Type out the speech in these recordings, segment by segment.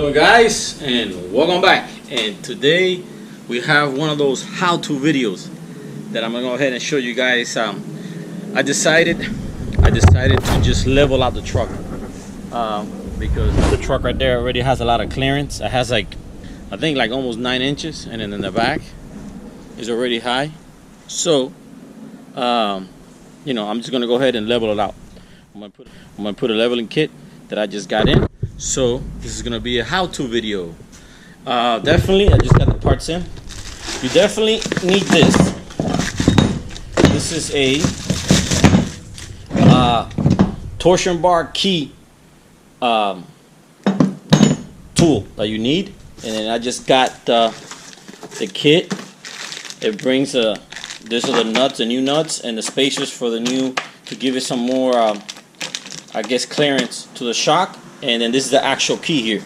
Hello guys, and welcome back. And today we have one of those how-to videos that I'm gonna go ahead and show you guys. I decided to just level out the truck because the truck right there already has a lot of clearance. It has like, I think like almost 9 inches, and then in the back is already high. So you know, I'm just gonna go ahead and level it out. I'm gonna put a leveling kit that I just got in. So this is gonna be a how-to video. Definitely, I just got the parts in. You definitely need this. This is a torsion bar key tool that you need. And then I just got the kit. It brings these are the nuts, the new nuts, and the spacers for the new, to give it some more I guess clearance to the shock. And then this is the actual key here.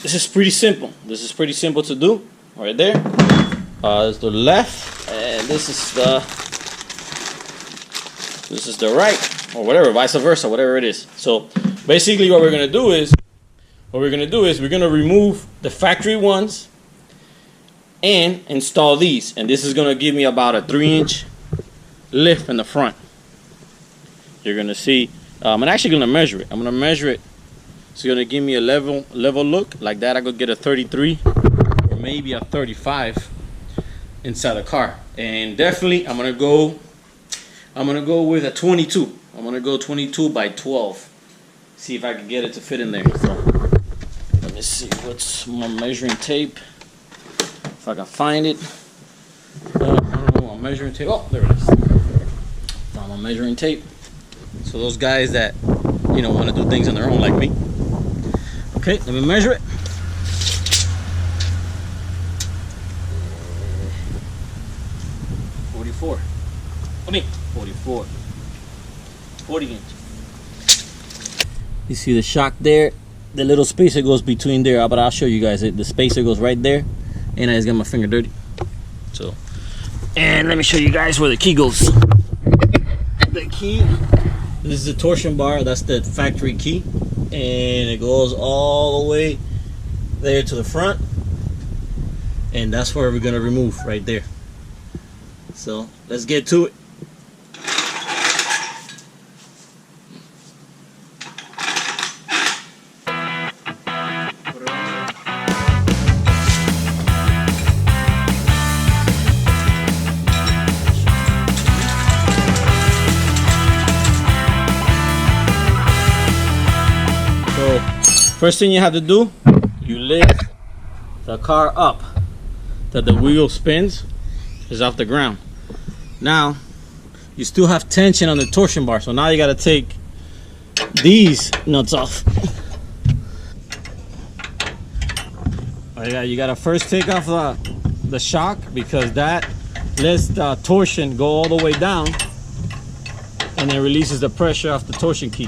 This is pretty simple. This is pretty simple to do. Right there. This is the left, and this is the right, or whatever, vice versa, whatever it is. So basically, what we're gonna do is we're gonna remove the factory ones and install these. And this is gonna give me about a 3-inch lift in the front. You're gonna see. I'm actually gonna measure it. I'm gonna measure it. It's gonna give me a level look like that. I could get a 33 or maybe a 35 inside the car. And definitely, I'm gonna go with a 22. I'm gonna go 22 by 12. See if I can get it to fit in there. So let me see what's my measuring tape. If I can find it. I don't know my measuring tape. Oh, there it is. Found my measuring tape. So those guys that, you know, want to do things on their own like me. Okay, let me measure it. 44. 44. 40 inch. You see the shock there? The little spacer goes between there, but I'll show you guys it. The spacer goes right there. And I just got my finger dirty. So, and let me show you guys where the key goes. The key. This is the torsion bar, that's the factory key, and it goes all the way there to the front, and that's where we're gonna remove right there. So let's get to it. First thing you have to do, you lift the car up that the wheel spins is off the ground. Now you still have tension on the torsion bar, so now you got to take these nuts off. You got to first take off the shock, because that lets the torsion go all the way down, and then releases the pressure off the torsion key,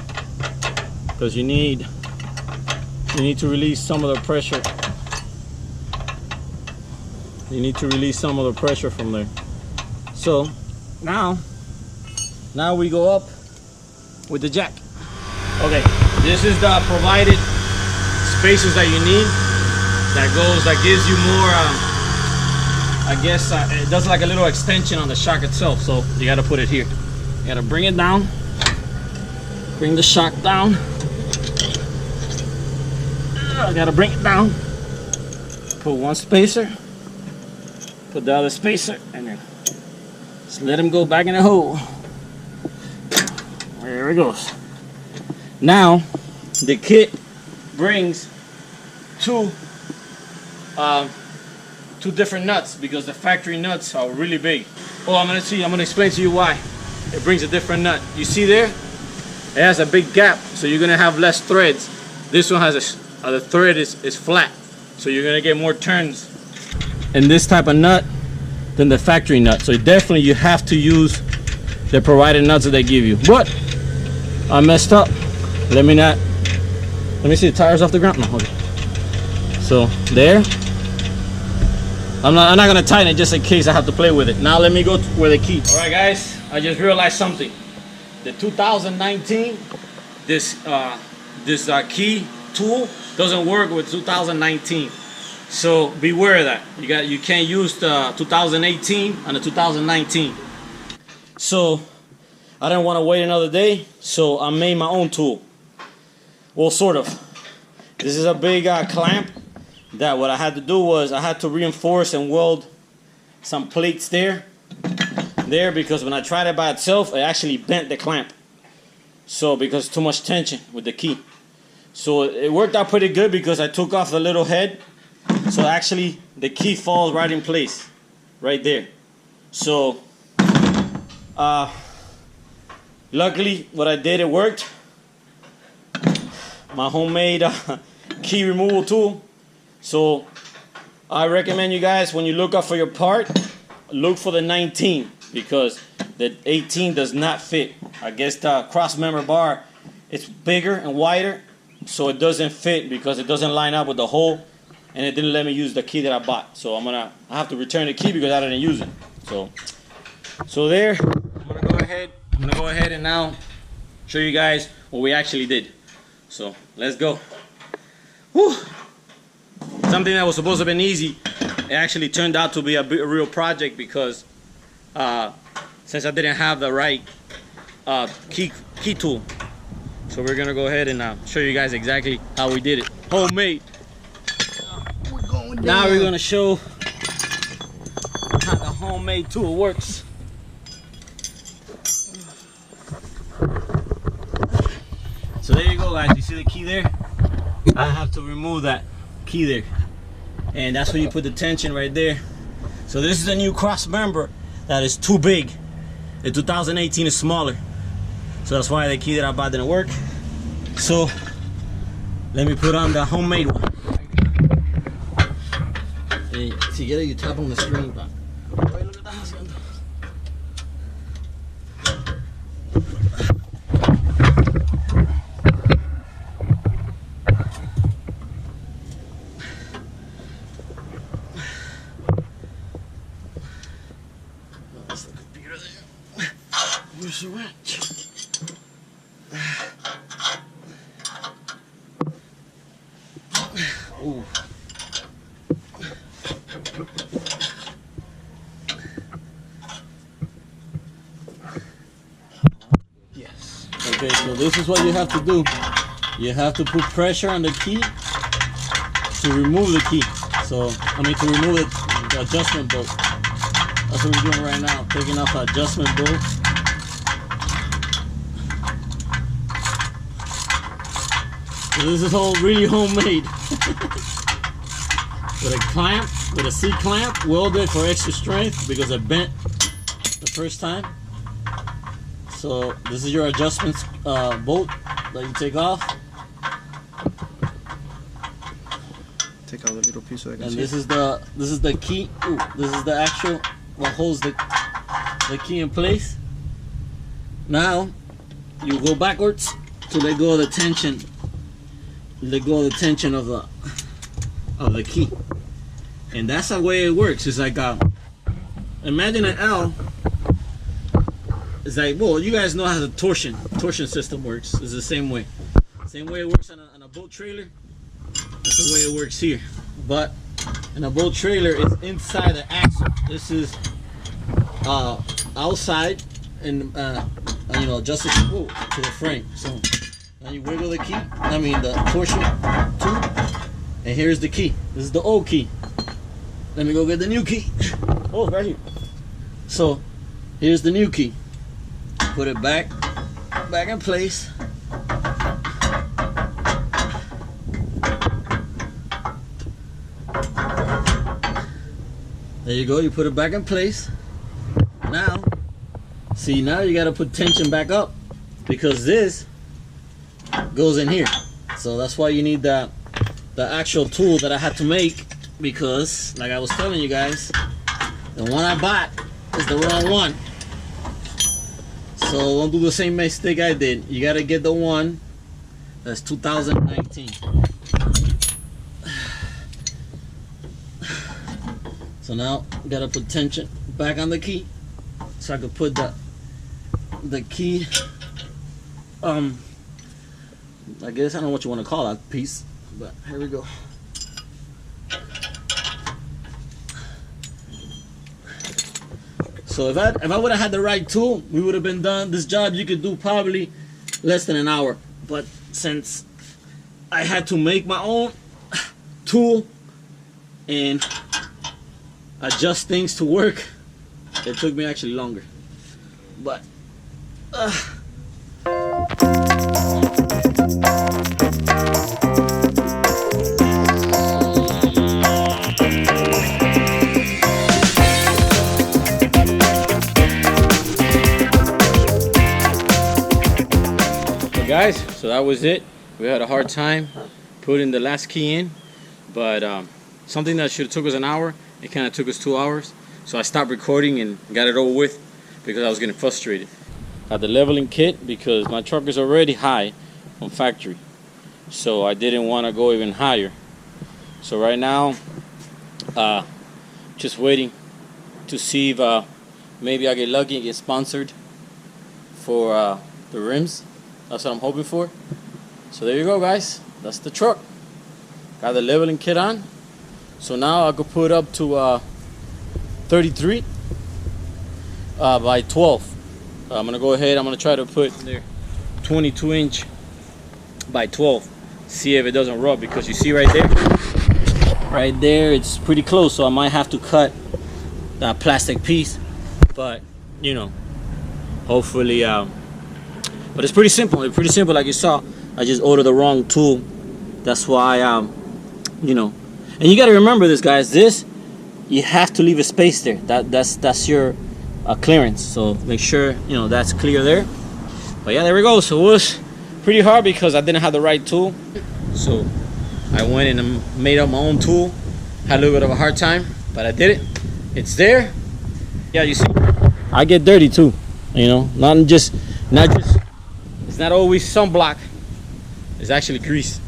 because you need to release some of the pressure. You need to release some of the pressure from there. So now we go up with the jack. Okay, this is the provided spacers that you need. That gives you more. I guess it does like a little extension on the shock itself. So you got to put it here. You got to bring it down. Bring the shock down. I gotta bring it down. Put one spacer, put the other spacer, and then just let him go back in the hole. There it goes. Now the kit brings two different nuts, because the factory nuts are really big. Oh, I'm gonna explain to you why it brings a different nut. You see there? It has a big gap, so you're gonna have less threads. This one has the thread is flat, so you're gonna get more turns in this type of nut than the factory nut. So definitely you have to use the provided nuts that they give you. But I messed up. Let me see the tires off the ground. No, okay. So there. I'm not gonna tighten it just in case I have to play with it. Now let me go to where the key. All right, guys. I just realized something. The 2019, this key tool doesn't work with 2019. So beware of that. You can't use the 2018 and the 2019. So I didn't want to wait another day, so I made my own tool. Well, sort of. This is a big clamp that what I had to do was I had to reinforce and weld some plates there because when I tried it by itself, it actually bent the clamp. So because too much tension with the key. So it worked out pretty good because I took off the little head. So actually the key falls right in place, right there. So luckily what I did, it worked. My homemade key removal tool. So I recommend you guys, when you look up for your part, look for the 19 because the 18 does not fit. I guess the cross member bar, it's bigger and wider, so it doesn't fit because it doesn't line up with the hole, and it didn't let me use the key that I bought. So I have to return the key because I didn't use it. So there, I'm gonna go ahead and now show you guys what we actually did. So let's go. Whew. Something that was supposed to have been easy, it actually turned out to be a real project because since I didn't have the right key tool. So we're gonna go ahead and show you guys exactly how we did it. Homemade. Now we're gonna show how the homemade tool works. So there you go, guys. You see the key there? I have to remove that key there, and that's when you put the tension right there. So this is a new cross member that is too big. The 2018 is smaller, so that's why the key that I bought didn't work. So let me put on the homemade one. And si quieres, you tap on the screen. Look at that. That's the computer there. Where's the wrench? Ooh. Yes. Okay, so this is what you have to do. You have to put pressure on the key to remove the key. So, to remove the adjustment bolt. That's what we're doing right now, taking off the adjustment bolt. So this is all really homemade. With a clamp, with a C-clamp, welded for extra strength because it bent the first time. So this is your adjustments bolt that you take off. Take out the little piece so I can see. And this is the key. Ooh, this is the actual what holds the key in place. Now you go backwards to let go of the tension. Let go of the tension of the key, and that's the way it works. It's like imagine an L. It's like, well, you guys know how the torsion system works. It's the same way it works on a boat trailer. That's the way it works here. But in a boat trailer, it's inside the axle. This is outside and adjusted to the frame. So now you wiggle the key. The torsion tube. And here's the key. This is the old key. Let me go get the new key. Oh, right here. So here's the new key. Put it back in place. There you go. You put it back in place. Now you got to put tension back up because this goes in here. So that's why you need the actual tool that I had to make, because like I was telling you guys, the one I bought is the wrong one. So don't do the same mistake I did. You gotta get the one that's 2019. So now gotta put tension back on the key so I could put the key I guess I don't know what you want to call that piece, but here we go. So if I would have had the right tool, we would have been done. This job you could do probably less than an hour. But since I had to make my own tool and adjust things to work, it took me actually longer. But guys, so that was it. We had a hard time putting the last key in, but something that should have took us an hour, it kind of took us 2 hours. So I stopped recording and got it over with because I was getting frustrated. Got the leveling kit because my truck is already high from factory, so I didn't want to go even higher. So right now, just waiting to see if maybe I get lucky and get sponsored for the rims. That's what I'm hoping for. So there you go, guys. That's the truck. Got the leveling kit on. So now I could put up to 33 by 12. I'm gonna go ahead. I'm gonna try to put there 22-inch by 12. See if it doesn't rub, because you see right there, it's pretty close. So I might have to cut that plastic piece. But you know, hopefully. But it's pretty simple. It's pretty simple, like you saw. I just ordered the wrong tool. That's why, you know. And you got to remember this, guys. This, you have to leave a space there. That's your clearance. So make sure, you know, that's clear there. But yeah, there we go. So it was pretty hard because I didn't have the right tool. So I went and made up my own tool. Had a little bit of a hard time, but I did it. It's there. Yeah, you see, I get dirty too. You know, not just. It's not always sunblock. It's actually grease.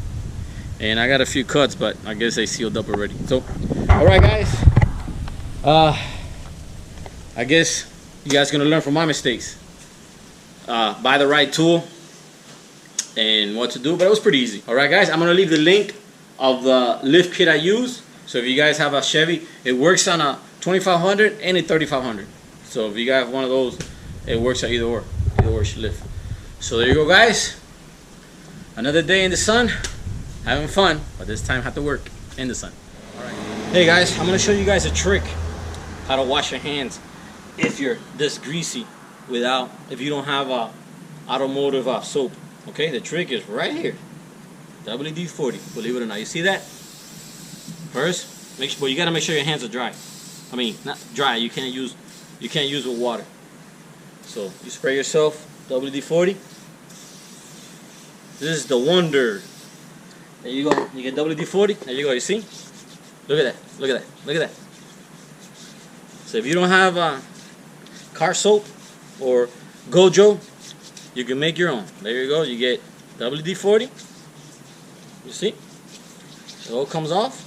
And I got a few cuts, but I guess they sealed up already. So, alright guys. I guess you guys are gonna learn from my mistakes. Buy the right tool and what to do, but it was pretty easy. Alright guys, I'm gonna leave the link of the lift kit I use. So if you guys have a Chevy, it works on a 2500 and a 3500. So if you guys have one of those, it works on either or. Either or should lift. So there you go, guys. Another day in the sun, having fun, but this time have to work in the sun. All right. Hey guys, I'm gonna show you guys a trick how to wash your hands if you're this greasy if you don't have a automotive soap. Okay, the trick is right here. WD-40. Believe it or not, you see that? First, but you gotta make sure your hands are dry. I mean, not dry. You can't use with water. So you spray yourself WD-40. This is the wonder. There you go. You get WD-40. There you go. You see? Look at that. Look at that. Look at that. So if you don't have car soap or Gojo, you can make your own. There you go. You get WD-40. You see? It all comes off.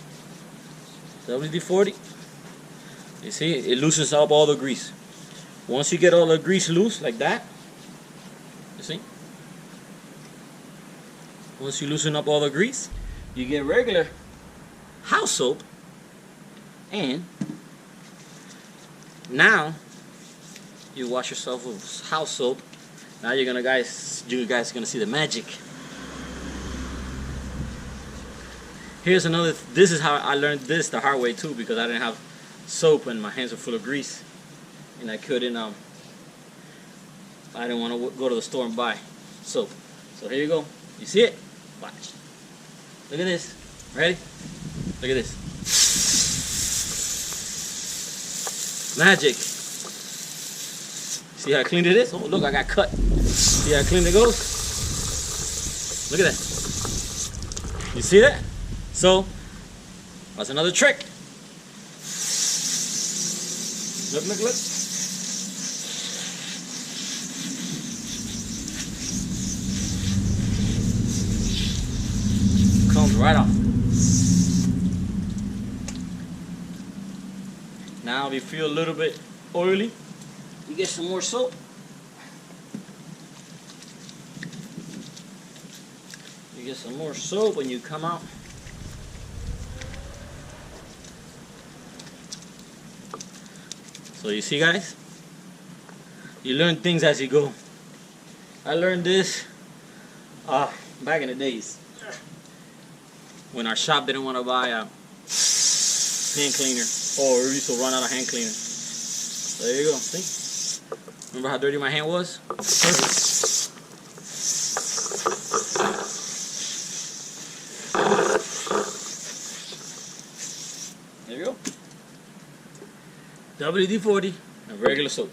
WD-40. You see? It loosens up all the grease. Once you get all the grease loose like that, you see? Once you loosen up all the grease, you get regular house soap, and now you wash yourself with house soap. Now you guys are gonna see the magic. Here's another. This is how I learned this the hard way too, because I didn't have soap and my hands were full of grease. And I couldn't, I didn't want to go to the store and buy soap. So here you go. You see it? Watch. Look at this. Ready? Look at this. Magic. See how clean it is? Oh, look, I got cut. See how clean it goes? Look at that. You see that? So, that's another trick. Look, look, look. Comes right off. Now if you feel a little bit oily, you get some more soap. get some more soap when you come out. So you see, guys, you learn things as you go. I learned this back in the days when our shop didn't want to buy a hand cleaner, or we used to run out of hand cleaner. There you go. See? Remember how dirty my hand was? Perfect. There you go. WD-40 and regular soap.